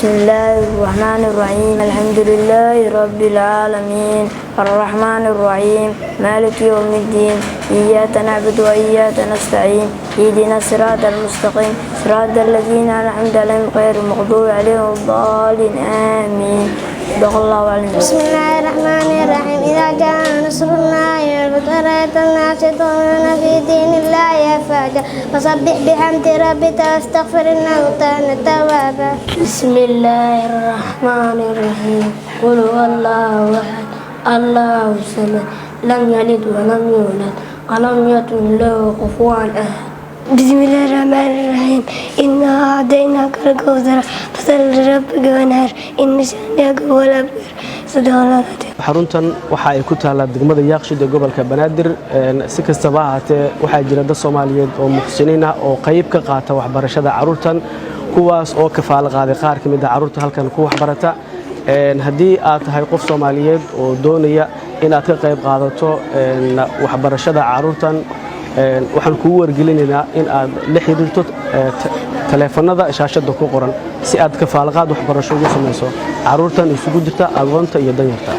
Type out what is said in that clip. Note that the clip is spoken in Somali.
بسم الله الرحمن الرحيم الحمد لله رب العالمين الرحمن الرحيم مالك يوم الدين إياك نعبد وإياك نستعين اهدنا الصراط المستقيم صراط الذين أنعمت عليهم غير المغضوب عليهم الضالين آمين. صدق الله العظيم. بسم الله الرحمن الرحيم إذا جاء نصر الله والفتح الناس يدخلون في دين الله أفواجا فسبح بحمد ربك واستغفر إنه كان توابا. بسم الله الرحمن الرحيم قل هو الله أحد الله الصمد لم يلد ولم يولد ولم يكن له كفوا أحد. بسم الله الرحمن الرحيم إنا أعطيناك الكوثر فصل لربك وانحر إن شانئك هو الأبتر. صدق الله العظيم. xaruntan waxa ay ku taalaa degmada Yaaqshiid ee gobolka Banaadir si kastaba ha ahaatee waxaa jira dad Soomaaliyeed oo muxsiniin ah oo qayb ka qaata waxbarashada carruurtan kuwaas oo kafaalo qaaday qaar ka mid ah carruurta halkan ku waxbarata haddii aad tahay qof Soomaaliyeed oo doonaya in aad ka qayb qaadato waxbarashada carruurtan waxaan kugu wargelinaynaa in aad la xiriirto taleefanada shaashada ku qoran si aad kafaalo qaad waxbarasho ugu samayso carruurtan isugu jirta agoonta iyo danyarta.